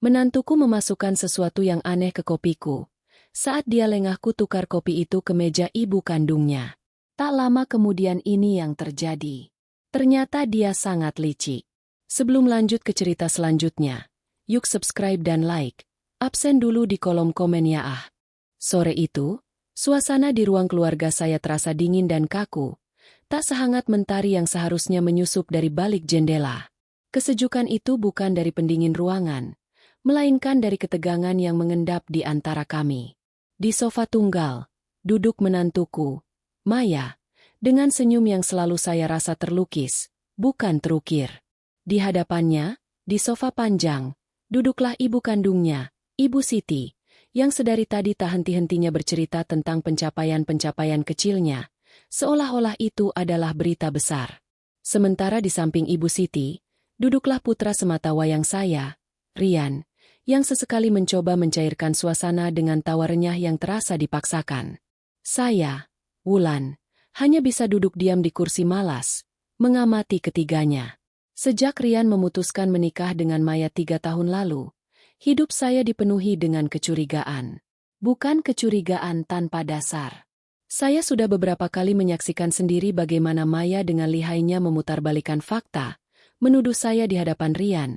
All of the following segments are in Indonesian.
Menantuku memasukkan sesuatu yang aneh ke kopiku. Saat dia lengahku tukar kopi itu ke meja ibu kandungnya. Tak lama kemudian ini yang terjadi. Ternyata dia sangat licik. Sebelum lanjut ke cerita selanjutnya, yuk subscribe dan like. Absen dulu di kolom komen ya ah. Sore itu, suasana di ruang keluarga saya terasa dingin dan kaku. Tak sehangat mentari yang seharusnya menyusup dari balik jendela. Kesejukan itu bukan dari pendingin ruangan, melainkan dari ketegangan yang mengendap di antara kami. Di sofa tunggal, duduk menantuku, Maya, dengan senyum yang selalu saya rasa terlukis, bukan terukir. Di hadapannya, di sofa panjang, duduklah ibu kandungnya, Ibu Siti, yang sedari tadi tak henti-hentinya bercerita tentang pencapaian-pencapaian kecilnya, seolah-olah itu adalah berita besar. Sementara di samping Ibu Siti, duduklah putra sematawayang saya, Rian, yang sesekali mencoba mencairkan suasana dengan tawa renyah yang terasa dipaksakan. Saya, Wulan, hanya bisa duduk diam di kursi malas, mengamati ketiganya. Sejak Rian memutuskan menikah dengan Maya 3 tahun lalu, hidup saya dipenuhi dengan kecurigaan. Bukan kecurigaan tanpa dasar. Saya sudah beberapa kali menyaksikan sendiri bagaimana Maya dengan lihainya memutarbalikkan fakta, menuduh saya di hadapan Rian,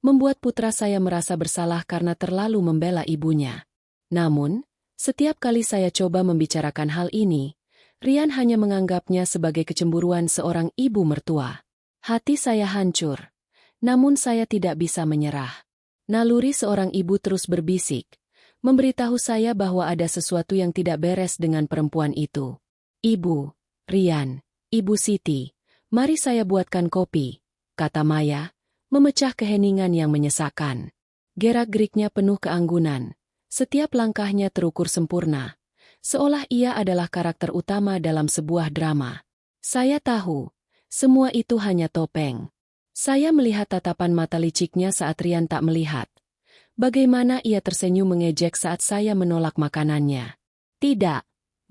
membuat putra saya merasa bersalah karena terlalu membela ibunya. Namun, setiap kali saya coba membicarakan hal ini, Rian hanya menganggapnya sebagai kecemburuan seorang ibu mertua. Hati saya hancur, namun saya tidak bisa menyerah. Naluri seorang ibu terus berbisik, memberitahu saya bahwa ada sesuatu yang tidak beres dengan perempuan itu. Ibu, Rian, Ibu Siti, mari saya buatkan kopi, kata Maya, memecah keheningan yang menyesakkan. Gerak-geriknya penuh keanggunan, setiap langkahnya terukur sempurna, seolah ia adalah karakter utama dalam sebuah drama. Saya tahu, semua itu hanya topeng. Saya melihat tatapan mata liciknya saat Rian tak melihat. Bagaimana ia tersenyum mengejek saat saya menolak makanannya. Tidak,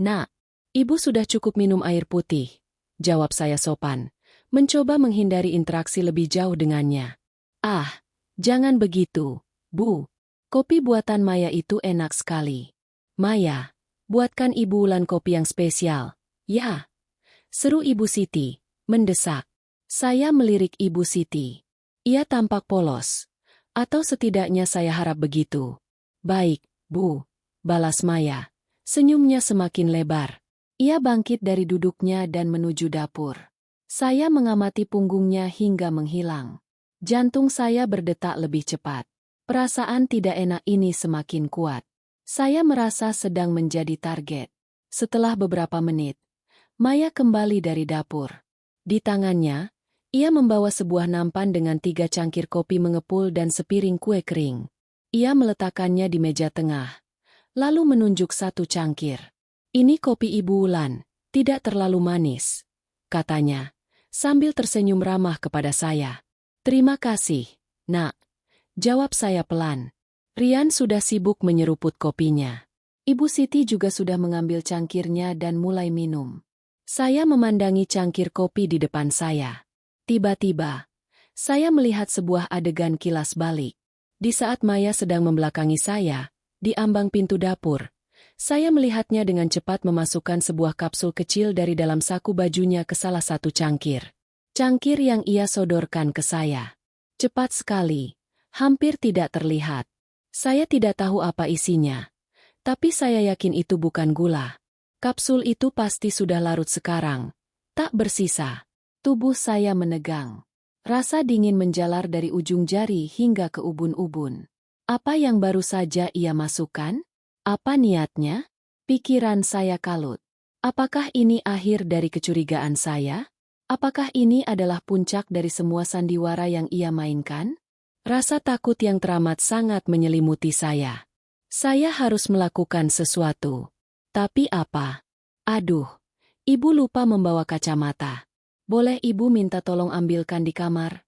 Nak. Ibu sudah cukup minum air putih, jawab saya sopan, mencoba menghindari interaksi lebih jauh dengannya. Ah, jangan begitu, Bu. Kopi buatan Maya itu enak sekali. Maya, buatkan Ibu Wulan kopi yang spesial. Ya, seru Ibu Siti, mendesak. Saya melirik Ibu Siti. Ia tampak polos. Atau setidaknya saya harap begitu. Baik, Bu, balas Maya. Senyumnya semakin lebar. Ia bangkit dari duduknya dan menuju dapur. Saya mengamati punggungnya hingga menghilang. Jantung saya berdetak lebih cepat. Perasaan tidak enak ini semakin kuat. Saya merasa sedang menjadi target. Setelah beberapa menit, Maya kembali dari dapur. Di tangannya, ia membawa sebuah nampan dengan 3 cangkir kopi mengepul dan sepiring kue kering. Ia meletakkannya di meja tengah, lalu menunjuk 1 cangkir. Ini kopi Ibu Wulan, tidak terlalu manis, katanya, sambil tersenyum ramah kepada saya. Terima kasih, Nak, jawab saya pelan. Rian sudah sibuk menyeruput kopinya. Ibu Siti juga sudah mengambil cangkirnya dan mulai minum. Saya memandangi cangkir kopi di depan saya. Tiba-tiba, saya melihat sebuah adegan kilas balik. Di saat Maya sedang membelakangi saya, di ambang pintu dapur, saya melihatnya dengan cepat memasukkan sebuah kapsul kecil dari dalam saku bajunya ke salah satu cangkir. Cangkir yang ia sodorkan ke saya. Cepat sekali, hampir tidak terlihat. Saya tidak tahu apa isinya, tapi saya yakin itu bukan gula. Kapsul itu pasti sudah larut sekarang, tak bersisa. Tubuh saya menegang. Rasa dingin menjalar dari ujung jari hingga ke ubun-ubun. Apa yang baru saja ia masukkan? Apa niatnya? Pikiran saya kalut. Apakah ini akhir dari kecurigaan saya? Apakah ini adalah puncak dari semua sandiwara yang ia mainkan? Rasa takut yang teramat sangat menyelimuti saya. Saya harus melakukan sesuatu. Tapi apa? Aduh, Ibu lupa membawa kacamata. Boleh Ibu minta tolong ambilkan di kamar?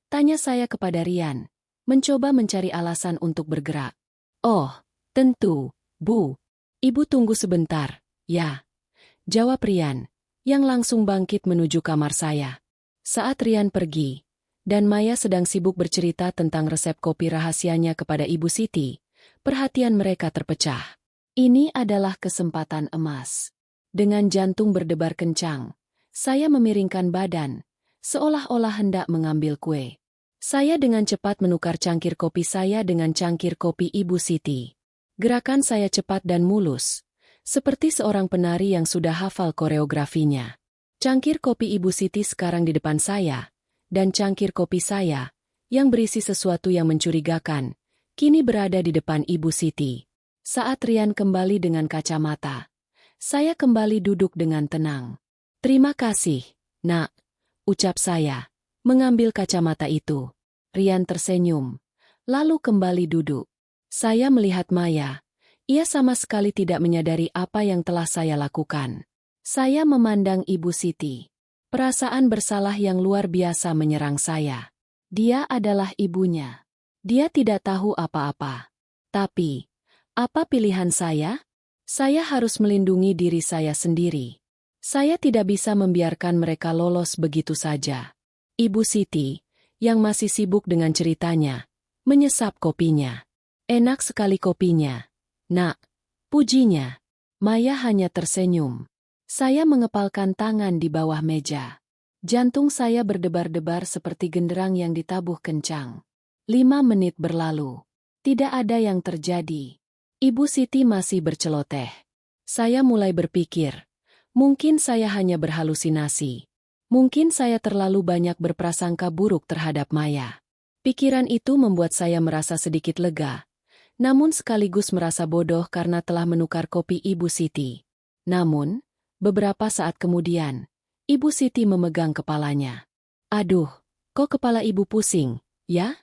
Tanya saya kepada Rian, mencoba mencari alasan untuk bergerak. Oh, tentu, Bu. Ibu tunggu sebentar, ya. Jawab Rian, yang langsung bangkit menuju kamar saya. Saat Rian pergi, dan Maya sedang sibuk bercerita tentang resep kopi rahasianya kepada Ibu Siti, perhatian mereka terpecah. Ini adalah kesempatan emas. Dengan jantung berdebar kencang, saya memiringkan badan, seolah-olah hendak mengambil kue. Saya dengan cepat menukar cangkir kopi saya dengan cangkir kopi Ibu Siti. Gerakan saya cepat dan mulus, seperti seorang penari yang sudah hafal koreografinya. Cangkir kopi Ibu Siti sekarang di depan saya, dan cangkir kopi saya, yang berisi sesuatu yang mencurigakan, kini berada di depan Ibu Siti. Saat Rian kembali dengan kacamata, saya kembali duduk dengan tenang. "Terima kasih, Nak," ucap saya, mengambil kacamata itu. Rian tersenyum, lalu kembali duduk. Saya melihat Maya. Ia sama sekali tidak menyadari apa yang telah saya lakukan. Saya memandang Ibu Siti. Perasaan bersalah yang luar biasa menyerang saya. Dia adalah ibunya. Dia tidak tahu apa-apa. Tapi, apa pilihan saya? Saya harus melindungi diri saya sendiri. Saya tidak bisa membiarkan mereka lolos begitu saja. Ibu Siti, yang masih sibuk dengan ceritanya, menyesap kopinya. "Enak sekali kopinya, Nak," pujinya. Maya hanya tersenyum. Saya mengepalkan tangan di bawah meja. Jantung saya berdebar-debar seperti genderang yang ditabuh kencang. 5 menit berlalu. Tidak ada yang terjadi. Ibu Siti masih berceloteh. Saya mulai berpikir, mungkin saya hanya berhalusinasi. Mungkin saya terlalu banyak berprasangka buruk terhadap Maya. Pikiran itu membuat saya merasa sedikit lega, namun sekaligus merasa bodoh karena telah menukar kopi Ibu Siti. Namun, beberapa saat kemudian, Ibu Siti memegang kepalanya. "Aduh, kok kepala ibu pusing, ya?"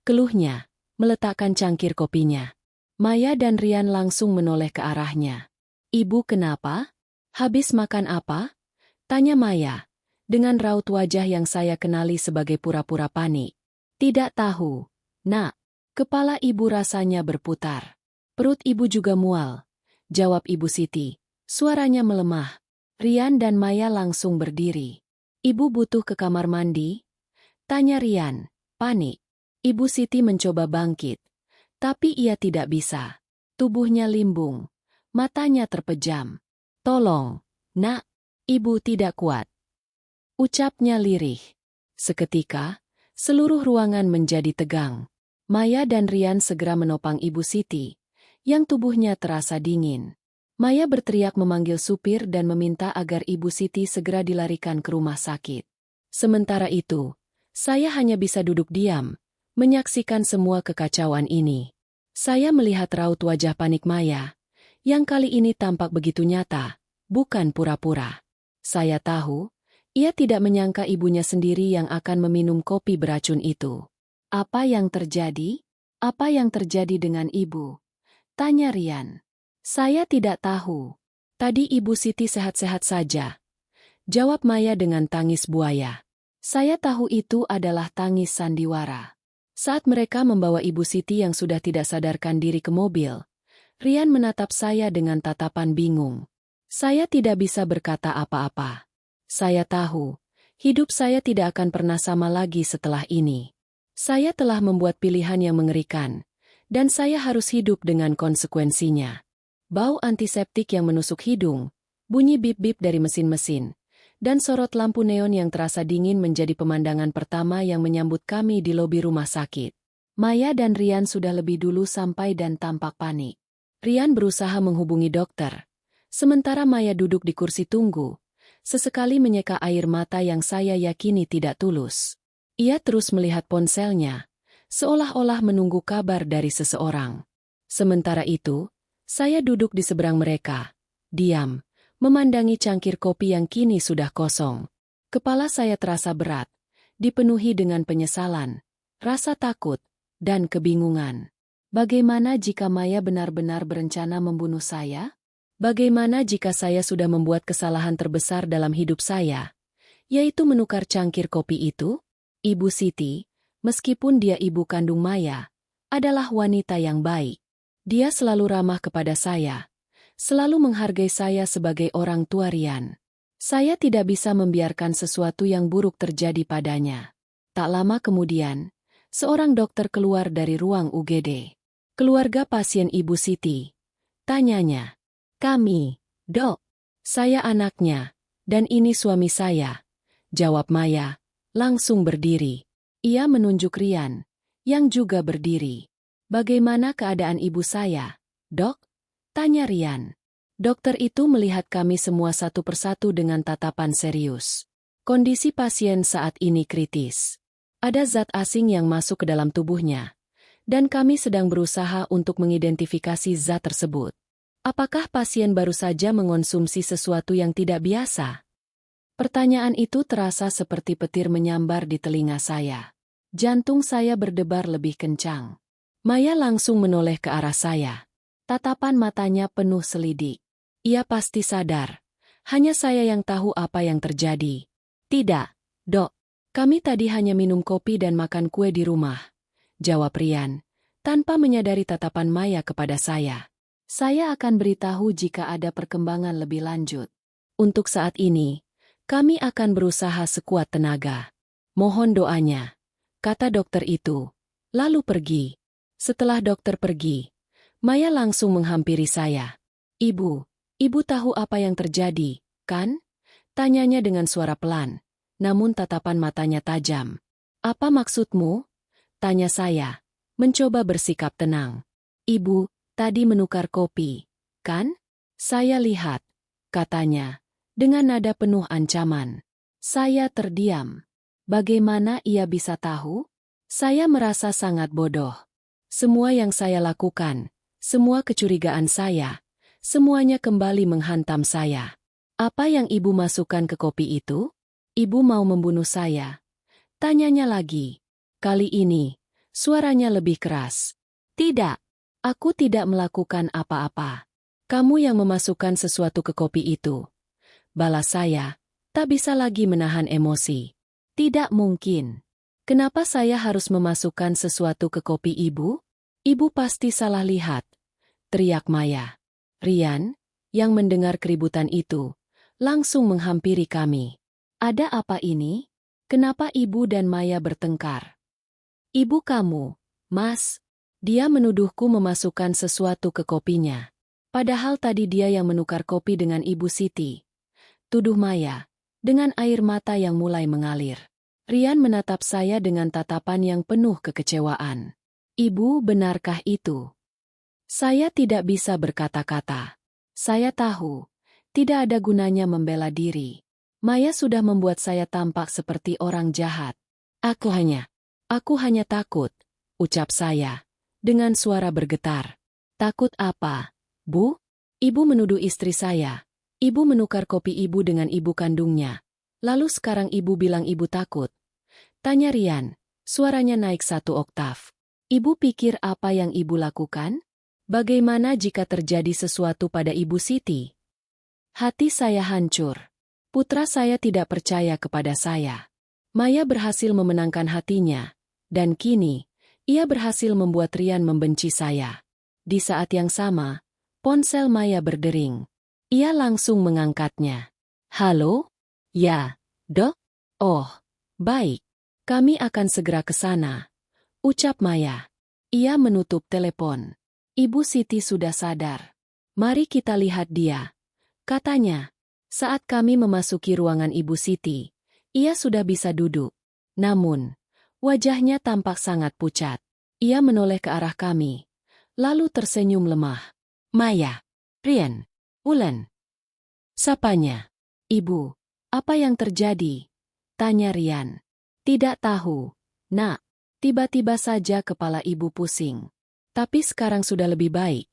keluhnya, meletakkan cangkir kopinya. Maya dan Rian langsung menoleh ke arahnya. "Ibu kenapa? Habis makan apa?" tanya Maya, dengan raut wajah yang saya kenali sebagai pura-pura panik. "Tidak tahu, Nak." Kepala ibu rasanya berputar. "Perut ibu juga mual," jawab Ibu Siti. Suaranya melemah. Rian dan Maya langsung berdiri. "Ibu butuh ke kamar mandi?" tanya Rian, panik. Ibu Siti mencoba bangkit, tapi ia tidak bisa. Tubuhnya limbung, matanya terpejam. "Tolong, Nak, ibu tidak kuat," ucapnya lirih. Seketika, seluruh ruangan menjadi tegang. Maya dan Rian segera menopang Ibu Siti, yang tubuhnya terasa dingin. Maya berteriak memanggil supir dan meminta agar Ibu Siti segera dilarikan ke rumah sakit. Sementara itu, saya hanya bisa duduk diam, menyaksikan semua kekacauan ini. Saya melihat raut wajah panik Maya, yang kali ini tampak begitu nyata, bukan pura-pura. Saya tahu, ia tidak menyangka ibunya sendiri yang akan meminum kopi beracun itu. "Apa yang terjadi? Apa yang terjadi dengan ibu?" tanya Rian. "Saya tidak tahu. Tadi Ibu Siti sehat-sehat saja," jawab Maya dengan tangis buaya. Saya tahu itu adalah tangis sandiwara. Saat mereka membawa Ibu Siti yang sudah tidak sadarkan diri ke mobil, Rian menatap saya dengan tatapan bingung. Saya tidak bisa berkata apa-apa. Saya tahu, hidup saya tidak akan pernah sama lagi setelah ini. Saya telah membuat pilihan yang mengerikan, dan saya harus hidup dengan konsekuensinya. Bau antiseptik yang menusuk hidung, bunyi bip-bip dari mesin-mesin, dan sorot lampu neon yang terasa dingin menjadi pemandangan pertama yang menyambut kami di lobi rumah sakit. Maya dan Rian sudah lebih dulu sampai dan tampak panik. Rian berusaha menghubungi dokter, sementara Maya duduk di kursi tunggu, sesekali menyeka air mata yang saya yakini tidak tulus. Ia terus melihat ponselnya, seolah-olah menunggu kabar dari seseorang. Sementara itu, saya duduk di seberang mereka, diam, memandangi cangkir kopi yang kini sudah kosong. Kepala saya terasa berat, dipenuhi dengan penyesalan, rasa takut, dan kebingungan. Bagaimana jika Maya benar-benar berencana membunuh saya? Bagaimana jika saya sudah membuat kesalahan terbesar dalam hidup saya, yaitu menukar cangkir kopi itu? Ibu Siti, meskipun dia ibu kandung Maya, adalah wanita yang baik. Dia selalu ramah kepada saya, selalu menghargai saya sebagai orang tua Rian. Saya tidak bisa membiarkan sesuatu yang buruk terjadi padanya. Tak lama kemudian, seorang dokter keluar dari ruang UGD. Keluarga pasien Ibu Siti. Tanyanya. Kami, Dok. Saya anaknya, dan ini suami saya. Jawab Maya, langsung berdiri. Ia menunjuk Rian, yang juga berdiri. Bagaimana keadaan ibu saya, Dok? Tanya Rian. Dokter itu melihat kami semua satu persatu dengan tatapan serius. Kondisi pasien saat ini kritis. Ada zat asing yang masuk ke dalam tubuhnya, dan kami sedang berusaha untuk mengidentifikasi zat tersebut. Apakah pasien baru saja mengonsumsi sesuatu yang tidak biasa? Pertanyaan itu terasa seperti petir menyambar di telinga saya. Jantung saya berdebar lebih kencang. Maya langsung menoleh ke arah saya. Tatapan matanya penuh selidik. Ia pasti sadar. Hanya saya yang tahu apa yang terjadi. Tidak, Dok. Kami tadi hanya minum kopi dan makan kue di rumah. Jawab Rian, tanpa menyadari tatapan Maya kepada saya. Saya akan beritahu jika ada perkembangan lebih lanjut. Untuk saat ini, kami akan berusaha sekuat tenaga. Mohon doanya, kata dokter itu, lalu pergi. Setelah dokter pergi, Maya langsung menghampiri saya. Ibu tahu apa yang terjadi, kan? Tanyanya dengan suara pelan, namun tatapan matanya tajam. Apa maksudmu? Tanya saya, mencoba bersikap tenang. Ibu, tadi menukar kopi, kan? Saya lihat, katanya, dengan nada penuh ancaman. Saya terdiam. Bagaimana ia bisa tahu? Saya merasa sangat bodoh. Semua yang saya lakukan, semua kecurigaan saya, semuanya kembali menghantam saya. Apa yang ibu masukkan ke kopi itu? Ibu mau membunuh saya? Tanyanya lagi. Kali ini, suaranya lebih keras. Tidak, aku tidak melakukan apa-apa. Kamu yang memasukkan sesuatu ke kopi itu. Balas saya, tak bisa lagi menahan emosi. Tidak mungkin. Kenapa saya harus memasukkan sesuatu ke kopi ibu? Ibu pasti salah lihat. Teriak Maya. Rian, yang mendengar keributan itu, langsung menghampiri kami. Ada apa ini? Kenapa ibu dan Maya bertengkar? Ibu kamu, Mas. Dia menuduhku memasukkan sesuatu ke kopinya. Padahal tadi dia yang menukar kopi dengan Ibu Siti. Tuduh Maya, dengan air mata yang mulai mengalir. Rian menatap saya dengan tatapan yang penuh kekecewaan. Ibu, benarkah itu? Saya tidak bisa berkata-kata. Saya tahu, tidak ada gunanya membela diri. Maya sudah membuat saya tampak seperti orang jahat. Aku hanya takut, ucap saya, dengan suara bergetar. Takut apa, Bu? Ibu menuduh istri saya. Ibu menukar kopi ibu dengan ibu kandungnya. Lalu sekarang ibu bilang ibu takut. Tanya Rian, suaranya naik 1 oktav. Ibu pikir apa yang ibu lakukan? Bagaimana jika terjadi sesuatu pada Ibu Siti? Hati saya hancur. Putra saya tidak percaya kepada saya. Maya berhasil memenangkan hatinya, dan kini, ia berhasil membuat Rian membenci saya. Di saat yang sama, ponsel Maya berdering. Ia langsung mengangkatnya. Halo? Ya, Dok? Oh, baik. Kami akan segera ke sana. Ucap Maya. Ia menutup telepon. Ibu Siti sudah sadar. Mari kita lihat dia. Katanya. Saat kami memasuki ruangan Ibu Siti, ia sudah bisa duduk. Namun, wajahnya tampak sangat pucat. Ia menoleh ke arah kami, lalu tersenyum lemah. Maya, Rian, Ulen. Sapanya. Ibu, apa yang terjadi? Tanya Rian. Tidak tahu, Nak. Tiba-tiba saja kepala ibu pusing. Tapi sekarang sudah lebih baik.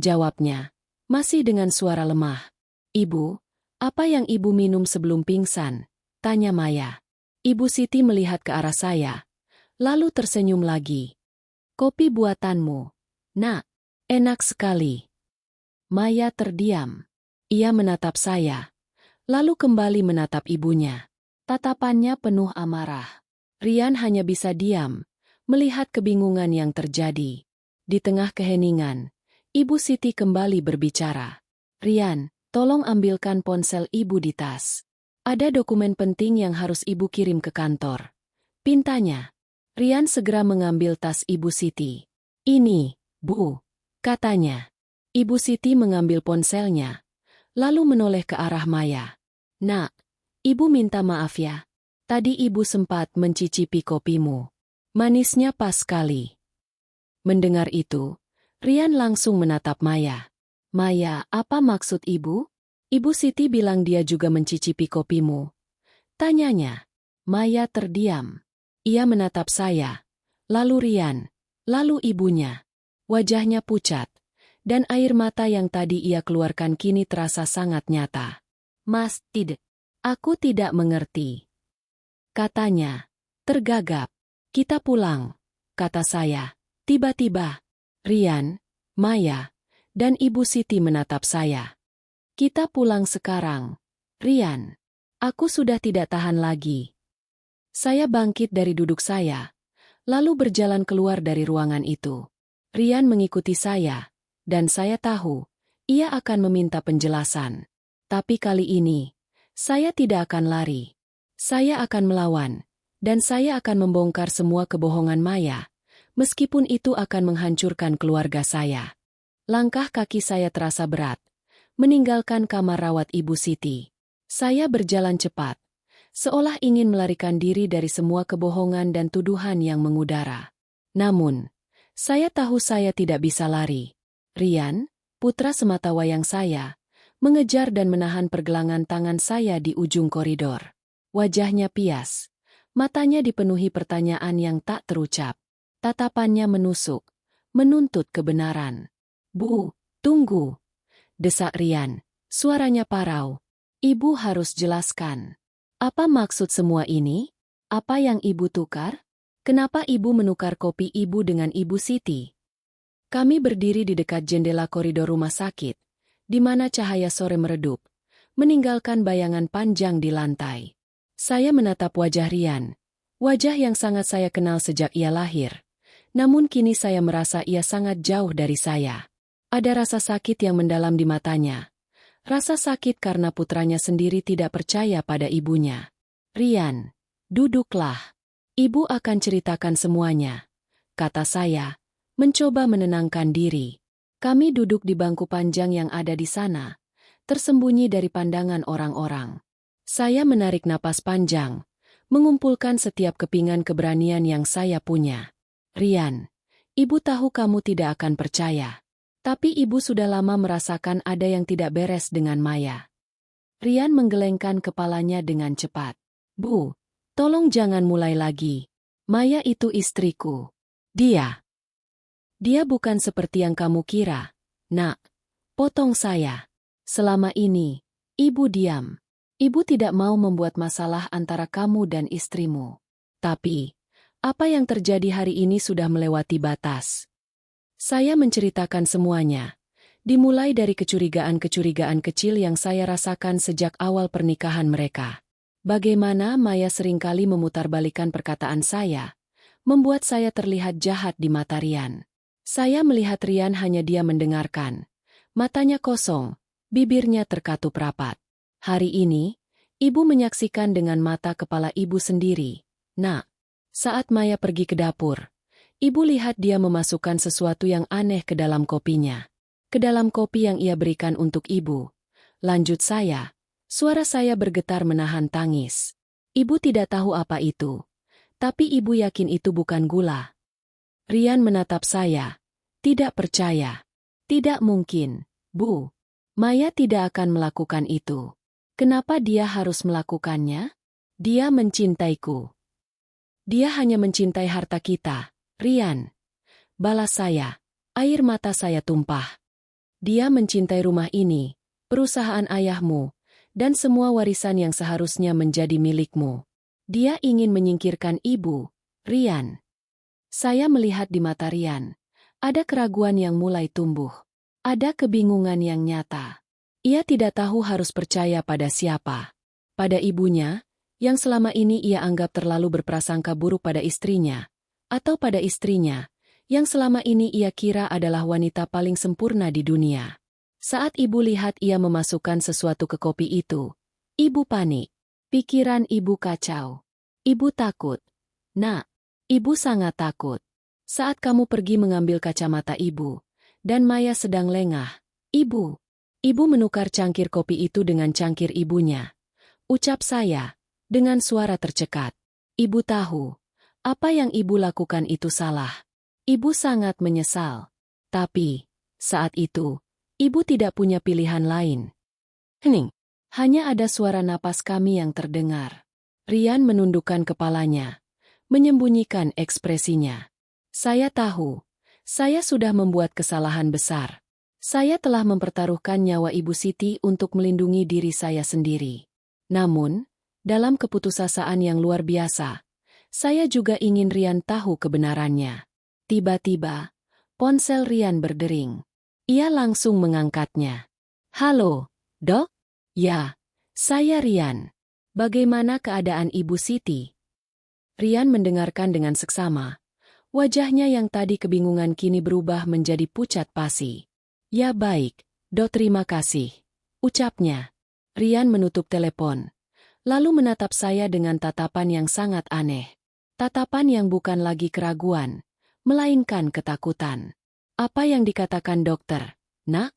Jawabnya, masih dengan suara lemah. Ibu, apa yang ibu minum sebelum pingsan? Tanya Maya. Ibu Siti melihat ke arah saya, lalu tersenyum lagi. Kopi buatanmu. Nak, enak sekali. Maya terdiam. Ia menatap saya, lalu kembali menatap ibunya. Tatapannya penuh amarah. Rian hanya bisa diam, melihat kebingungan yang terjadi. Di tengah keheningan, Ibu Siti kembali berbicara. Rian, tolong ambilkan ponsel ibu di tas. Ada dokumen penting yang harus ibu kirim ke kantor. pintanya. Rian segera mengambil tas Ibu Siti. Ini, Bu, katanya. Ibu Siti mengambil ponselnya, lalu menoleh ke arah Maya. Nak, Ibu minta maaf ya. Tadi Ibu sempat mencicipi kopimu. Manisnya pas sekali. Mendengar itu, Rian langsung menatap Maya. Maya, apa maksud Ibu? Ibu Siti bilang dia juga mencicipi kopimu. Tanyanya. Maya terdiam. Ia menatap saya, lalu Rian, lalu ibunya. Wajahnya pucat, dan air mata yang tadi ia keluarkan kini terasa sangat nyata. Mas, tidak. Aku tidak mengerti. Katanya, tergagap. Kita pulang, kata saya. Tiba-tiba, Rian, Maya, dan Ibu Siti menatap saya. Kita pulang sekarang. Rian, aku sudah tidak tahan lagi. Saya bangkit dari duduk saya, lalu berjalan keluar dari ruangan itu. Rian mengikuti saya, dan saya tahu, ia akan meminta penjelasan. Tapi kali ini, saya tidak akan lari. Saya akan melawan, dan saya akan membongkar semua kebohongan Maya, meskipun itu akan menghancurkan keluarga saya. Langkah kaki saya terasa berat, meninggalkan kamar rawat Ibu Siti. Saya berjalan cepat, seolah ingin melarikan diri dari semua kebohongan dan tuduhan yang mengudara. Namun, saya tahu saya tidak bisa lari. Rian, putra sematawayang saya, mengejar dan menahan pergelangan tangan saya di ujung koridor. Wajahnya pias, matanya dipenuhi pertanyaan yang tak terucap. Tatapannya menusuk, menuntut kebenaran. Bu, tunggu, desak Rian, suaranya parau. Ibu harus jelaskan. Apa maksud semua ini? Apa yang Ibu tukar? Kenapa Ibu menukar kopi Ibu dengan Ibu Siti? Kami berdiri di dekat jendela koridor rumah sakit, di mana cahaya sore meredup, meninggalkan bayangan panjang di lantai. Saya menatap wajah Rian, wajah yang sangat saya kenal sejak ia lahir. Namun kini saya merasa ia sangat jauh dari saya. Ada rasa sakit yang mendalam di matanya. Rasa sakit karena putranya sendiri tidak percaya pada ibunya. Rian, duduklah. Ibu akan ceritakan semuanya, kata saya, mencoba menenangkan diri. Kami duduk di bangku panjang yang ada di sana, tersembunyi dari pandangan orang-orang. Saya menarik napas panjang, mengumpulkan setiap kepingan keberanian yang saya punya. Rian, Ibu tahu kamu tidak akan percaya. Tapi Ibu sudah lama merasakan ada yang tidak beres dengan Maya. Rian menggelengkan kepalanya dengan cepat. Bu, tolong jangan mulai lagi. Maya itu istriku. Dia bukan seperti yang kamu kira. Nak, potong saya. Selama ini, Ibu diam. Ibu tidak mau membuat masalah antara kamu dan istrimu. Tapi, apa yang terjadi hari ini sudah melewati batas. Saya menceritakan semuanya, dimulai dari kecurigaan-kecurigaan kecil yang saya rasakan sejak awal pernikahan mereka. Bagaimana Maya seringkali memutarbalikkan perkataan saya, membuat saya terlihat jahat di mata Rian. Saya melihat Rian hanya dia mendengarkan. Matanya kosong, bibirnya terkatup rapat. Hari ini, Ibu menyaksikan dengan mata kepala Ibu sendiri. Nak, saat Maya pergi ke dapur, Ibu lihat dia memasukkan sesuatu yang aneh ke dalam kopinya. Ke dalam kopi yang ia berikan untuk Ibu. Lanjut saya. Suara saya bergetar menahan tangis. Ibu tidak tahu apa itu. Tapi Ibu yakin itu bukan gula. Rian menatap saya. Tidak percaya. Tidak mungkin, Bu. Maya tidak akan melakukan itu. Kenapa dia harus melakukannya? Dia mencintaiku. Dia hanya mencintai harta kita. Rian, balas saya. Air mata saya tumpah. Dia mencintai rumah ini, perusahaan ayahmu, dan semua warisan yang seharusnya menjadi milikmu. Dia ingin menyingkirkan Ibu, Rian. Saya melihat di mata Rian. Ada keraguan yang mulai tumbuh. Ada kebingungan yang nyata. Ia tidak tahu harus percaya pada siapa. Pada ibunya, yang selama ini ia anggap terlalu berprasangka buruk pada istrinya. Atau pada istrinya, yang selama ini ia kira adalah wanita paling sempurna di dunia. Saat Ibu lihat ia memasukkan sesuatu ke kopi itu, Ibu panik. Pikiran Ibu kacau. Ibu takut. Nak, ibu sangat takut. Saat kamu pergi mengambil kacamata ibu, dan Maya sedang lengah, ibu. Ibu menukar cangkir kopi itu dengan cangkir ibunya. Ucap saya, dengan suara tercekat. Ibu tahu, apa yang ibu lakukan itu salah. Ibu sangat menyesal. Tapi, saat itu, ibu tidak punya pilihan lain. Hening. Hanya ada suara napas kami yang terdengar. Rian menundukkan kepalanya, menyembunyikan ekspresinya. Saya tahu, saya sudah membuat kesalahan besar. Saya telah mempertaruhkan nyawa Ibu Siti untuk melindungi diri saya sendiri. Namun, dalam keputusasaan yang luar biasa, saya juga ingin Rian tahu kebenarannya. Tiba-tiba, ponsel Rian berdering. Ia langsung mengangkatnya. Halo, Dok? Ya, saya Rian. Bagaimana keadaan Ibu Siti? Rian mendengarkan dengan seksama. Wajahnya yang tadi kebingungan kini berubah menjadi pucat pasi. Ya baik, Dok, terima kasih. Ucapnya. Rian menutup telepon. Lalu menatap saya dengan tatapan yang sangat aneh. Tatapan yang bukan lagi keraguan, melainkan ketakutan. Apa yang dikatakan dokter, Nak?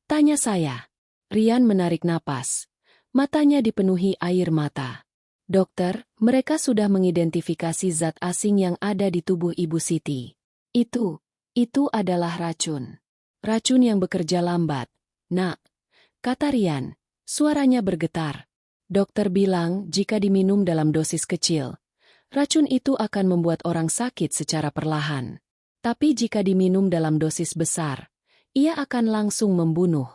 Tanya saya. Rian menarik napas. Matanya dipenuhi air mata. Dokter, mereka sudah mengidentifikasi zat asing yang ada di tubuh Ibu Siti. Itu adalah racun. Racun yang bekerja lambat. Nak, kata Rian, suaranya bergetar. Dokter bilang jika diminum dalam dosis kecil, racun itu akan membuat orang sakit secara perlahan. Tapi jika diminum dalam dosis besar, ia akan langsung membunuh.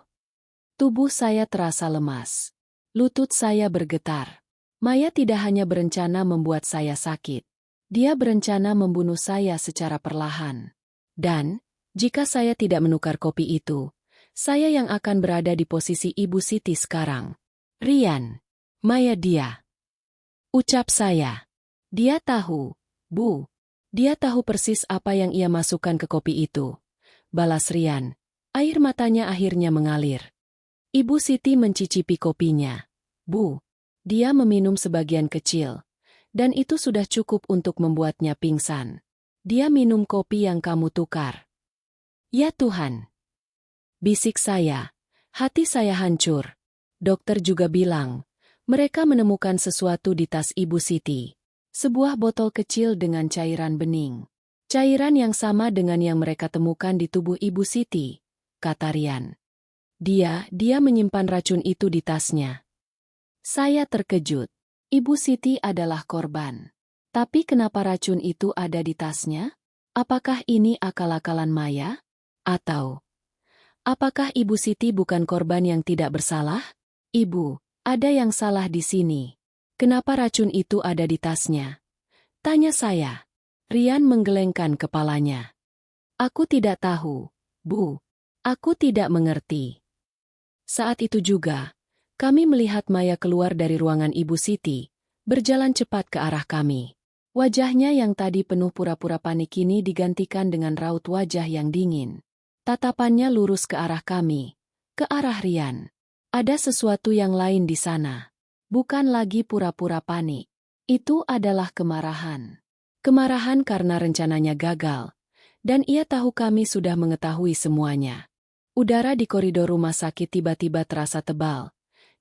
Tubuh saya terasa lemas. Lutut saya bergetar. Maya tidak hanya berencana membuat saya sakit. Dia berencana membunuh saya secara perlahan. Dan, jika saya tidak menukar kopi itu, saya yang akan berada di posisi Ibu Siti sekarang. Rian, Maya dia. Ucap saya. Dia tahu, Bu. Dia tahu persis apa yang ia masukkan ke kopi itu. Balas Rian. Air matanya akhirnya mengalir. Ibu Siti mencicipi kopinya. Bu. Dia meminum sebagian kecil, dan itu sudah cukup untuk membuatnya pingsan. Dia minum kopi yang kamu tukar. Ya Tuhan! Bisik saya. Hati saya hancur. Dokter juga bilang, mereka menemukan sesuatu di tas Ibu Siti. Sebuah botol kecil dengan cairan bening. Cairan yang sama dengan yang mereka temukan di tubuh Ibu Siti, kata Rian. Dia menyimpan racun itu di tasnya. Saya terkejut. Ibu Siti adalah korban. Tapi kenapa racun itu ada di tasnya? Apakah ini akal-akalan Maya? Atau, apakah Ibu Siti bukan korban yang tidak bersalah? Ibu, ada yang salah di sini. Kenapa racun itu ada di tasnya? Tanya saya. Rian menggelengkan kepalanya. Aku tidak tahu, Bu. Aku tidak mengerti. Saat itu juga, kami melihat Maya keluar dari ruangan Ibu Siti, berjalan cepat ke arah kami. Wajahnya yang tadi penuh pura-pura panik kini digantikan dengan raut wajah yang dingin. Tatapannya lurus ke arah kami, ke arah Rian. Ada sesuatu yang lain di sana. Bukan lagi pura-pura panik. Itu adalah kemarahan. Kemarahan karena rencananya gagal, dan ia tahu kami sudah mengetahui semuanya. Udara di koridor rumah sakit tiba-tiba terasa tebal,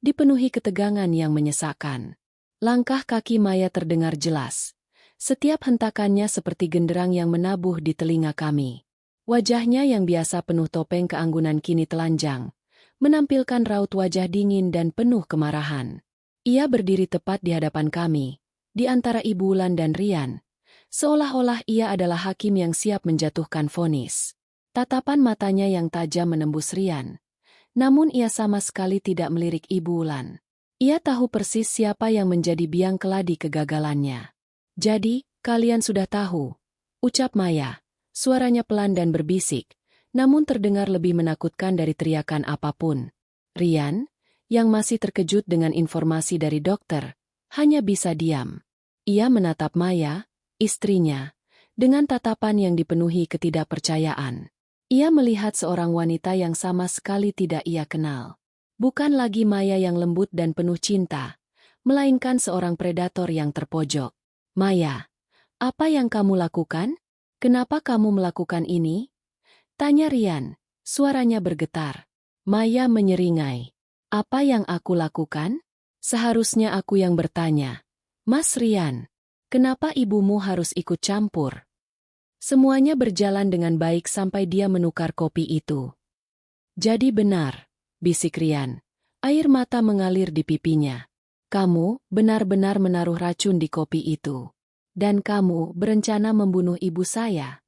dipenuhi ketegangan yang menyesakkan. Langkah kaki Maya terdengar jelas. Setiap hentakannya seperti genderang yang menabuh di telinga kami. Wajahnya yang biasa penuh topeng keanggunan kini telanjang, menampilkan raut wajah dingin dan penuh kemarahan. Ia berdiri tepat di hadapan kami, di antara Ibu Wulan dan Rian, seolah-olah ia adalah hakim yang siap menjatuhkan vonis. Tatapan matanya yang tajam menembus Rian. Namun ia sama sekali tidak melirik Ibu Wulan. Ia tahu persis siapa yang menjadi biang keladi kegagalannya. Jadi, kalian sudah tahu, ucap Maya. Suaranya pelan dan berbisik, namun terdengar lebih menakutkan dari teriakan apapun. Rian, yang masih terkejut dengan informasi dari dokter, hanya bisa diam. Ia menatap Maya, istrinya, dengan tatapan yang dipenuhi ketidakpercayaan. Ia melihat seorang wanita yang sama sekali tidak ia kenal. Bukan lagi Maya yang lembut dan penuh cinta, melainkan seorang predator yang terpojok. Maya, Apa yang kamu lakukan? Kenapa kamu melakukan ini? Tanya Rian. Suaranya bergetar. Maya menyeringai. Apa yang aku lakukan? Seharusnya aku yang bertanya. Mas Rian, kenapa ibumu harus ikut campur? Semuanya berjalan dengan baik sampai dia menukar kopi itu. Jadi benar, bisik Rian. Air mata mengalir di pipinya. Kamu benar-benar menaruh racun di kopi itu. Dan kamu berencana membunuh ibu saya.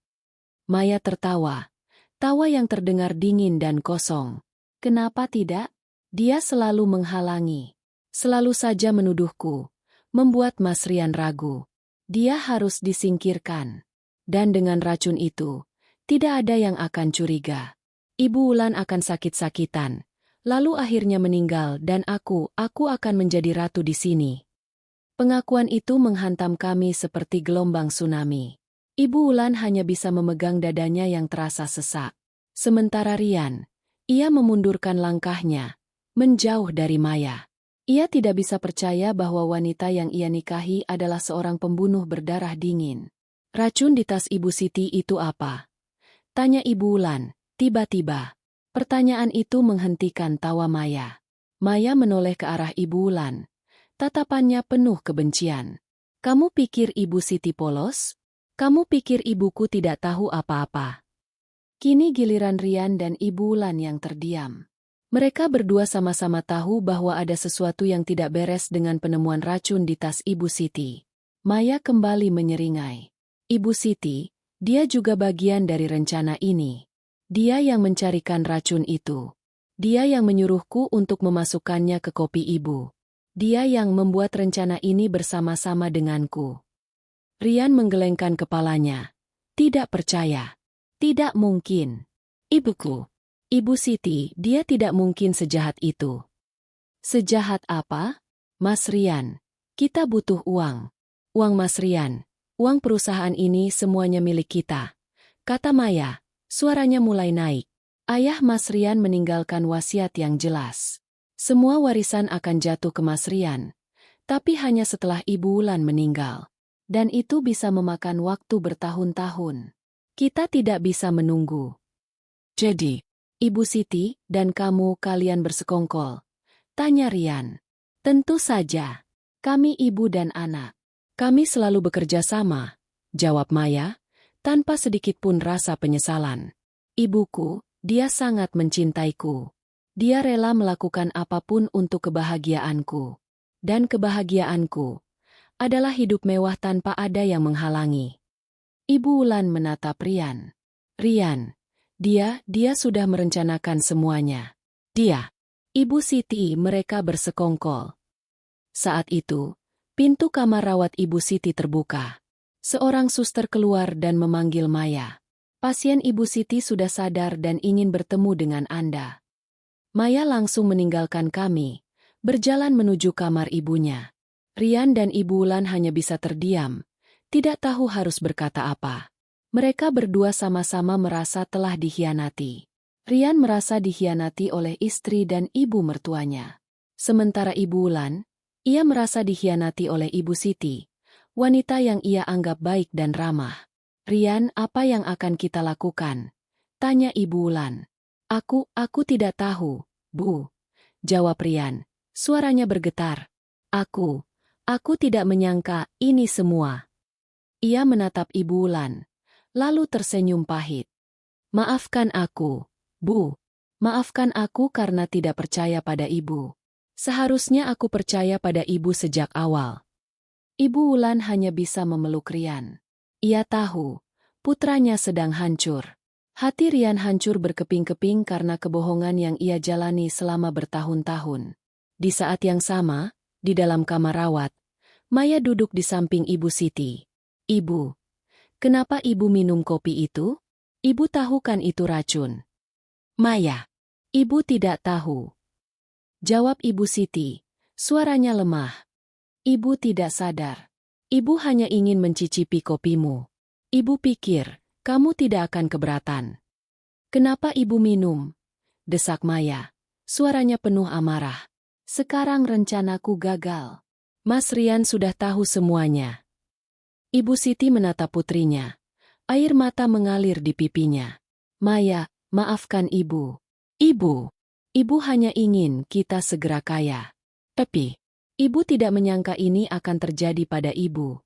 Maya tertawa. Tawa yang terdengar dingin dan kosong. Kenapa tidak? Dia selalu menghalangi. Selalu saja menuduhku. Membuat Mas Rian ragu. Dia harus disingkirkan. Dan dengan racun itu, tidak ada yang akan curiga. Ibu Wulan akan sakit-sakitan. Lalu akhirnya meninggal dan aku akan menjadi ratu di sini. Pengakuan itu menghantam kami seperti gelombang tsunami. Ibu Wulan hanya bisa memegang dadanya yang terasa sesak. Sementara Rian, ia memundurkan langkahnya, menjauh dari Maya. Ia tidak bisa percaya bahwa wanita yang ia nikahi adalah seorang pembunuh berdarah dingin. Racun di tas Ibu Siti itu apa? Tanya Ibu Wulan, tiba-tiba. Pertanyaan itu menghentikan tawa Maya. Maya menoleh ke arah Ibu Wulan. Tatapannya penuh kebencian. Kamu pikir Ibu Siti polos? Kamu pikir ibuku tidak tahu apa-apa? Kini giliran Rian dan Ibu Wulan yang terdiam. Mereka berdua sama-sama tahu bahwa ada sesuatu yang tidak beres dengan penemuan racun di tas Ibu Siti. Maya kembali menyeringai. Ibu Siti, dia juga bagian dari rencana ini. Dia yang mencarikan racun itu. Dia yang menyuruhku untuk memasukkannya ke kopi ibu. Dia yang membuat rencana ini bersama-sama denganku. Rian menggelengkan kepalanya. Tidak percaya. Tidak mungkin. Ibuku. Ibu Siti, dia tidak mungkin sejahat itu. Sejahat apa? Mas Rian, kita butuh uang. Uang Mas Rian. Uang perusahaan ini semuanya milik kita. Kata Maya, suaranya mulai naik. Ayah Mas Rian meninggalkan wasiat yang jelas. Semua warisan akan jatuh ke Mas Rian. Tapi hanya setelah Ibu Wulan meninggal. Dan itu bisa memakan waktu bertahun-tahun. Kita tidak bisa menunggu. Jadi, Ibu Siti dan kalian bersekongkol. Tanya Rian. Tentu saja. Kami ibu dan anak. Kami selalu bekerja sama. Jawab Maya, tanpa sedikit pun rasa penyesalan. Ibuku, dia sangat mencintaiku. Dia rela melakukan apapun untuk kebahagiaanku. Dan kebahagiaanku adalah hidup mewah tanpa ada yang menghalangi. Ibu Wulan menatap Rian. Rian, dia sudah merencanakan semuanya. Dia, Ibu Siti, mereka bersekongkol. Saat itu, pintu kamar rawat Ibu Siti terbuka. Seorang suster keluar dan memanggil Maya. Pasien Ibu Siti sudah sadar dan ingin bertemu dengan Anda. Maya langsung meninggalkan kami, berjalan menuju kamar ibunya. Rian dan Ibu Wulan hanya bisa terdiam. Tidak tahu harus berkata apa. Mereka berdua sama-sama merasa telah dikhianati. Rian merasa dikhianati oleh istri dan ibu mertuanya. Sementara Ibu Wulan, ia merasa dikhianati oleh Ibu Siti, wanita yang ia anggap baik dan ramah. Rian, apa yang akan kita lakukan? Tanya Ibu Wulan. Aku tidak tahu, Bu. Jawab Rian. Suaranya bergetar. Aku tidak menyangka ini semua. Ia menatap Ibu Wulan, lalu tersenyum pahit. Maafkan aku, Bu. Maafkan aku karena tidak percaya pada Ibu. Seharusnya aku percaya pada Ibu sejak awal. Ibu Wulan hanya bisa memeluk Rian. Ia tahu, putranya sedang hancur. Hati Rian hancur berkeping-keping karena kebohongan yang ia jalani selama bertahun-tahun. Di saat yang sama, di dalam kamar rawat, Maya duduk di samping Ibu Siti. Ibu, kenapa Ibu minum kopi itu? Ibu tahu kan itu racun? Maya, Ibu tidak tahu. Jawab Ibu Siti, suaranya lemah. Ibu tidak sadar. Ibu hanya ingin mencicipi kopimu. Ibu pikir, kamu tidak akan keberatan. Kenapa Ibu minum? Desak Maya. Suaranya penuh amarah. Sekarang rencanaku gagal. Mas Rian sudah tahu semuanya. Ibu Siti menatap putrinya. Air mata mengalir di pipinya. Maya, maafkan ibu. Ibu. Ibu hanya ingin kita segera kaya. Tapi, ibu tidak menyangka ini akan terjadi pada ibu.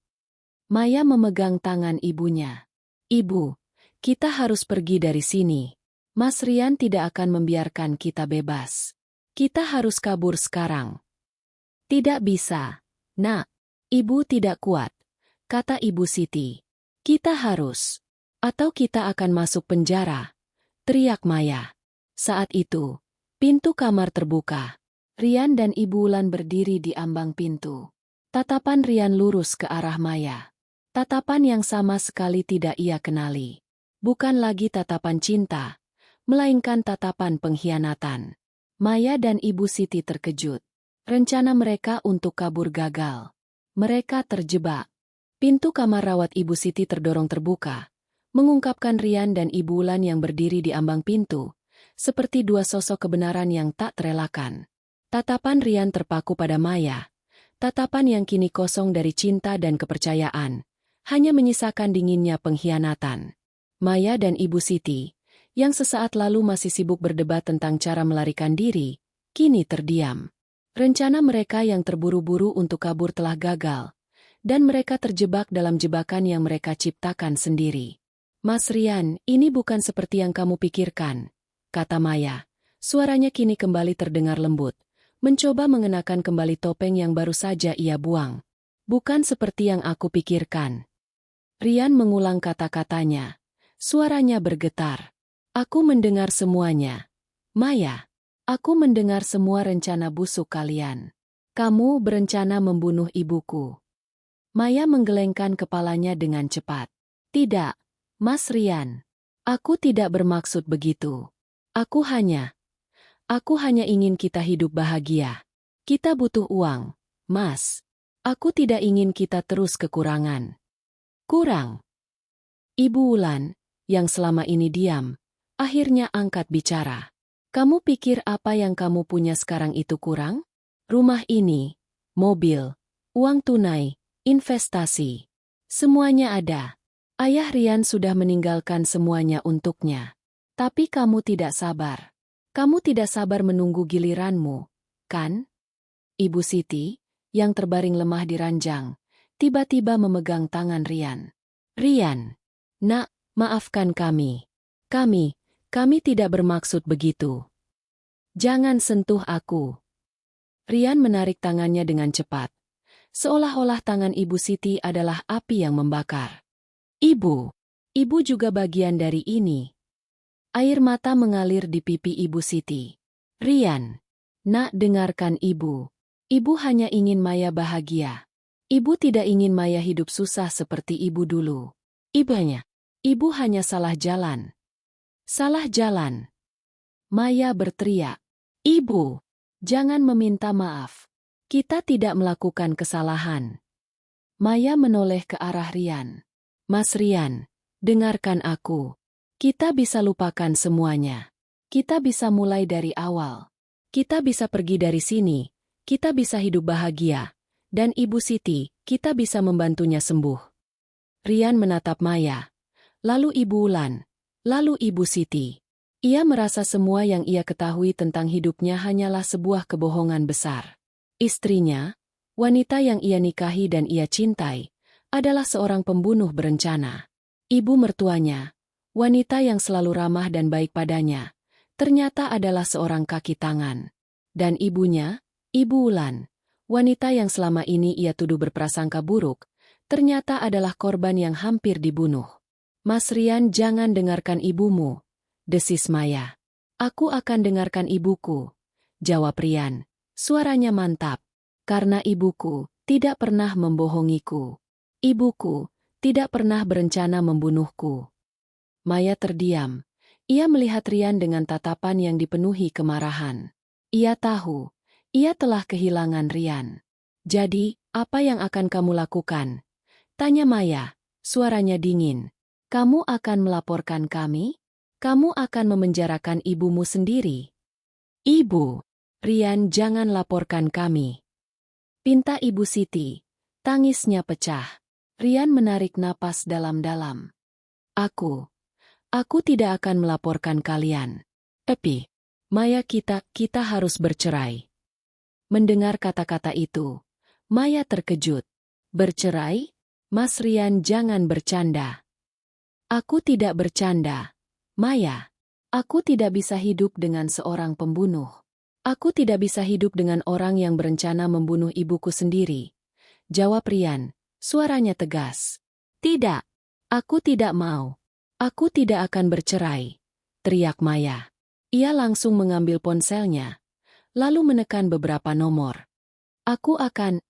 Maya memegang tangan ibunya. Ibu, kita harus pergi dari sini. Mas Rian tidak akan membiarkan kita bebas. Kita harus kabur sekarang. Tidak bisa. Nak, ibu tidak kuat, kata Ibu Siti. Kita harus. Atau kita akan masuk penjara, teriak Maya. Saat itu, pintu kamar terbuka. Rian dan Ibu Wulan berdiri di ambang pintu. Tatapan Rian lurus ke arah Maya. Tatapan yang sama sekali tidak ia kenali. Bukan lagi tatapan cinta, melainkan tatapan pengkhianatan. Maya dan Ibu Siti terkejut. Rencana mereka untuk kabur gagal. Mereka terjebak. Pintu kamar rawat Ibu Siti terdorong terbuka, mengungkapkan Rian dan Ibu Wulan yang berdiri di ambang pintu, seperti dua sosok kebenaran yang tak terelakkan. Tatapan Rian terpaku pada Maya, tatapan yang kini kosong dari cinta dan kepercayaan, hanya menyisakan dinginnya pengkhianatan. Maya dan Ibu Siti, yang sesaat lalu masih sibuk berdebat tentang cara melarikan diri, kini terdiam. Rencana mereka yang terburu-buru untuk kabur telah gagal, dan mereka terjebak dalam jebakan yang mereka ciptakan sendiri. Mas Rian, ini bukan seperti yang kamu pikirkan, kata Maya. Suaranya kini kembali terdengar lembut, mencoba mengenakan kembali topeng yang baru saja ia buang. Bukan seperti yang aku pikirkan. Rian mengulang kata-katanya. Suaranya bergetar. Aku mendengar semuanya. Maya, aku mendengar semua rencana busuk kalian. Kamu berencana membunuh ibuku. Maya menggelengkan kepalanya dengan cepat. Tidak, Mas Rian. Aku tidak bermaksud begitu. Aku hanya ingin kita hidup bahagia. Kita butuh uang, Mas. Aku tidak ingin kita terus kekurangan. Kurang. Ibu Wulan, yang selama ini diam, akhirnya angkat bicara. Kamu pikir apa yang kamu punya sekarang itu kurang? Rumah ini, mobil, uang tunai, investasi. Semuanya ada. Ayah Rian sudah meninggalkan semuanya untuknya. Tapi kamu tidak sabar. Kamu tidak sabar menunggu giliranmu, kan? Ibu Siti, yang terbaring lemah di ranjang, tiba-tiba memegang tangan Rian. Rian, nak, maafkan kami. Kami tidak bermaksud begitu. Jangan sentuh aku. Rian menarik tangannya dengan cepat, seolah-olah tangan Ibu Siti adalah api yang membakar. Ibu juga bagian dari ini. Air mata mengalir di pipi Ibu Siti. Rian, nak, dengarkan ibu. Ibu hanya ingin Maya bahagia. Ibu tidak ingin Maya hidup susah seperti ibu dulu. Ibu hanya salah jalan. Salah jalan. Maya berteriak. Ibu, jangan meminta maaf. Kita tidak melakukan kesalahan. Maya menoleh ke arah Rian. Mas Rian, dengarkan aku. Kita bisa lupakan semuanya. Kita bisa mulai dari awal. Kita bisa pergi dari sini. Kita bisa hidup bahagia. Dan Ibu Siti, kita bisa membantunya sembuh. Rian menatap Maya. Lalu Ibu Wulan. Lalu Ibu Siti. Ia merasa semua yang ia ketahui tentang hidupnya hanyalah sebuah kebohongan besar. Istrinya, wanita yang ia nikahi dan ia cintai, adalah seorang pembunuh berencana. Ibu mertuanya, wanita yang selalu ramah dan baik padanya, ternyata adalah seorang kaki tangan. Dan ibunya, Ibu Wulan, wanita yang selama ini ia tuduh berprasangka buruk, ternyata adalah korban yang hampir dibunuh. Mas Rian, jangan dengarkan ibumu, desis Maya. Aku akan dengarkan ibuku, jawab Rian. Suaranya mantap, karena ibuku tidak pernah membohongiku. Ibuku tidak pernah berencana membunuhku. Maya terdiam. Ia melihat Rian dengan tatapan yang dipenuhi kemarahan. Ia tahu, ia telah kehilangan Rian. Jadi, apa yang akan kamu lakukan? Tanya Maya, suaranya dingin. Kamu akan melaporkan kami? Kamu akan memenjarakan ibumu sendiri? Ibu, Rian, jangan laporkan kami. Pinta Ibu Siti. Tangisnya pecah. Rian menarik napas dalam-dalam. Aku tidak akan melaporkan kalian. Tapi, Maya kita harus bercerai. Mendengar kata-kata itu, Maya terkejut. Bercerai? Mas Rian, jangan bercanda. Aku tidak bercanda. Maya, aku tidak bisa hidup dengan seorang pembunuh. Aku tidak bisa hidup dengan orang yang berencana membunuh ibuku sendiri. Jawab Rian, suaranya tegas. Tidak, aku tidak mau. Aku tidak akan bercerai, teriak Maya. Ia langsung mengambil ponselnya, lalu menekan beberapa nomor. Aku akan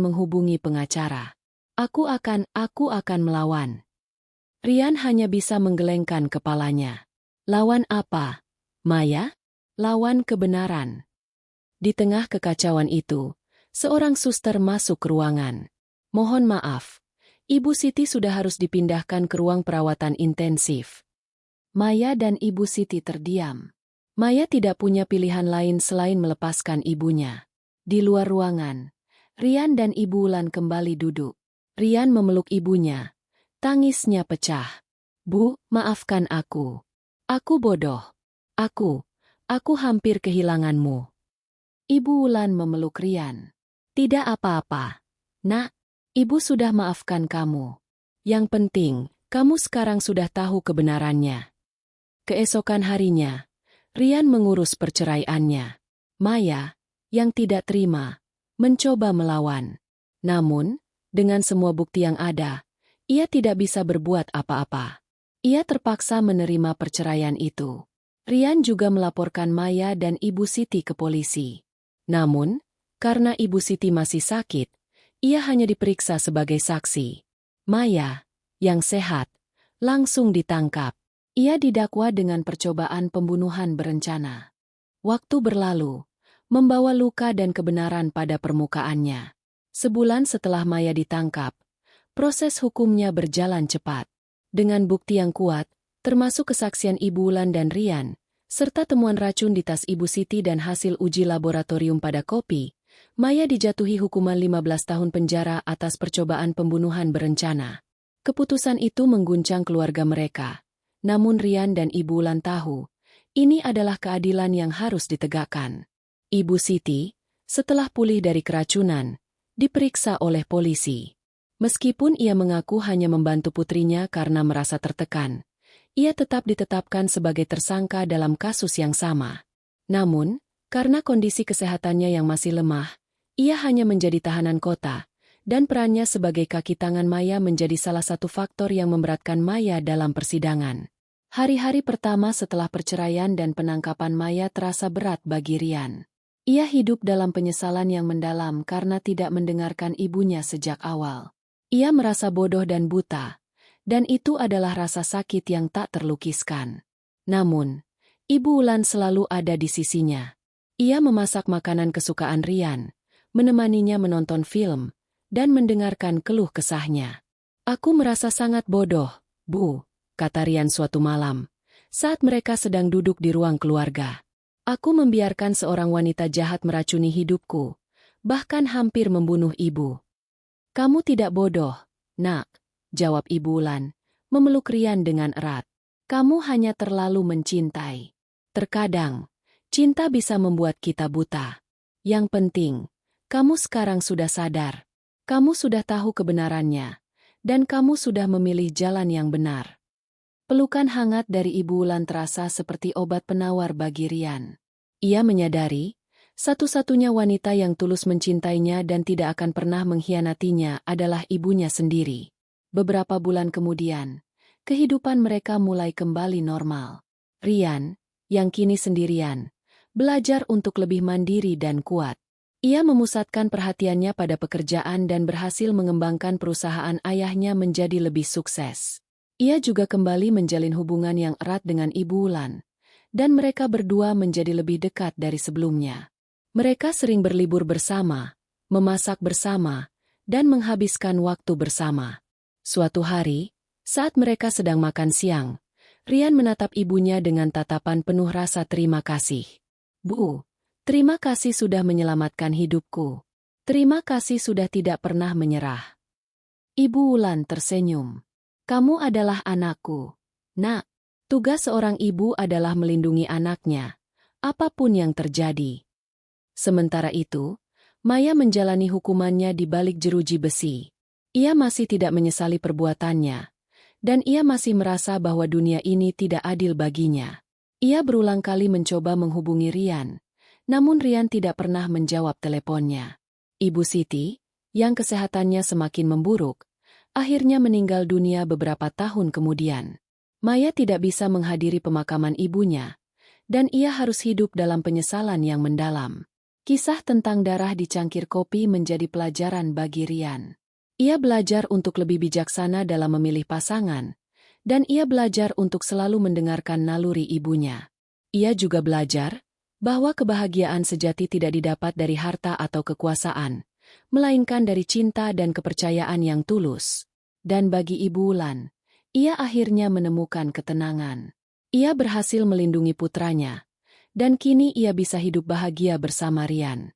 menghubungi pengacara. Aku akan melawan. Rian hanya bisa menggelengkan kepalanya. Lawan apa, Maya? Lawan kebenaran. Di tengah kekacauan itu, seorang suster masuk ke ruangan. Mohon maaf, Ibu Siti sudah harus dipindahkan ke ruang perawatan intensif. Maya dan Ibu Siti terdiam. Maya tidak punya pilihan lain selain melepaskan ibunya. Di luar ruangan, Rian dan Ibu Wulan kembali duduk. Rian memeluk ibunya. Tangisnya pecah. Bu, maafkan aku. Aku bodoh. Aku hampir kehilanganmu. Ibu Wulan memeluk Rian. Tidak apa-apa. Nak, Ibu sudah maafkan kamu. Yang penting, kamu sekarang sudah tahu kebenarannya. Keesokan harinya, Rian mengurus perceraiannya. Maya, yang tidak terima, mencoba melawan. Namun, dengan semua bukti yang ada, ia tidak bisa berbuat apa-apa. Ia terpaksa menerima perceraian itu. Rian juga melaporkan Maya dan Ibu Siti ke polisi. Namun, karena Ibu Siti masih sakit, ia hanya diperiksa sebagai saksi. Maya, yang sehat, langsung ditangkap. Ia didakwa dengan percobaan pembunuhan berencana. Waktu berlalu, membawa luka dan kebenaran pada permukaannya. Sebulan setelah Maya ditangkap, proses hukumnya berjalan cepat. Dengan bukti yang kuat, termasuk kesaksian Ibu Wulan dan Rian, serta temuan racun di tas Ibu Siti dan hasil uji laboratorium pada kopi, Maya dijatuhi hukuman 15 tahun penjara atas percobaan pembunuhan berencana. Keputusan itu mengguncang keluarga mereka. Namun Rian dan Ibu Wulan tahu, ini adalah keadilan yang harus ditegakkan. Ibu Siti, setelah pulih dari keracunan, diperiksa oleh polisi. Meskipun ia mengaku hanya membantu putrinya karena merasa tertekan, ia tetap ditetapkan sebagai tersangka dalam kasus yang sama. Namun, karena kondisi kesehatannya yang masih lemah, ia hanya menjadi tahanan kota, dan perannya sebagai kaki tangan Maya menjadi salah satu faktor yang memberatkan Maya dalam persidangan. Hari-hari pertama setelah perceraian dan penangkapan Maya terasa berat bagi Rian. Ia hidup dalam penyesalan yang mendalam karena tidak mendengarkan ibunya sejak awal. Ia merasa bodoh dan buta, dan itu adalah rasa sakit yang tak terlukiskan. Namun, Ibu Wulan selalu ada di sisinya. Ia memasak makanan kesukaan Rian, menemaninya menonton film, dan mendengarkan keluh kesahnya. Aku merasa sangat bodoh, Bu, kata Rian suatu malam, saat mereka sedang duduk di ruang keluarga. Aku membiarkan seorang wanita jahat meracuni hidupku, bahkan hampir membunuh ibu. Kamu tidak bodoh, Nak, jawab Ibu Wulan, memeluk Rian dengan erat. Kamu hanya terlalu mencintai. Terkadang, cinta bisa membuat kita buta. Yang penting, kamu sekarang sudah sadar. Kamu sudah tahu kebenarannya, dan kamu sudah memilih jalan yang benar. Pelukan hangat dari Ibu Wulan terasa seperti obat penawar bagi Rian. Ia menyadari, satu-satunya wanita yang tulus mencintainya dan tidak akan pernah mengkhianatinya adalah ibunya sendiri. Beberapa bulan kemudian, kehidupan mereka mulai kembali normal. Rian, yang kini sendirian, belajar untuk lebih mandiri dan kuat. Ia memusatkan perhatiannya pada pekerjaan dan berhasil mengembangkan perusahaan ayahnya menjadi lebih sukses. Ia juga kembali menjalin hubungan yang erat dengan Ibu Wulan, dan mereka berdua menjadi lebih dekat dari sebelumnya. Mereka sering berlibur bersama, memasak bersama, dan menghabiskan waktu bersama. Suatu hari, saat mereka sedang makan siang, Rian menatap ibunya dengan tatapan penuh rasa terima kasih. Bu, terima kasih sudah menyelamatkan hidupku. Terima kasih sudah tidak pernah menyerah. Ibu Wulan tersenyum. Kamu adalah anakku. Nak, tugas seorang ibu adalah melindungi anaknya, apapun yang terjadi. Sementara itu, Maya menjalani hukumannya di balik jeruji besi. Ia masih tidak menyesali perbuatannya, dan ia masih merasa bahwa dunia ini tidak adil baginya. Ia berulang kali mencoba menghubungi Rian, namun Rian tidak pernah menjawab teleponnya. Ibu Siti, yang kesehatannya semakin memburuk, akhirnya meninggal dunia beberapa tahun kemudian. Maya tidak bisa menghadiri pemakaman ibunya, dan ia harus hidup dalam penyesalan yang mendalam. Kisah tentang darah di cangkir kopi menjadi pelajaran bagi Rian. Ia belajar untuk lebih bijaksana dalam memilih pasangan, dan ia belajar untuk selalu mendengarkan naluri ibunya. Ia juga belajar bahwa kebahagiaan sejati tidak didapat dari harta atau kekuasaan, melainkan dari cinta dan kepercayaan yang tulus. Dan bagi Ibu Wulan, ia akhirnya menemukan ketenangan. Ia berhasil melindungi putranya, dan kini ia bisa hidup bahagia bersama Rian.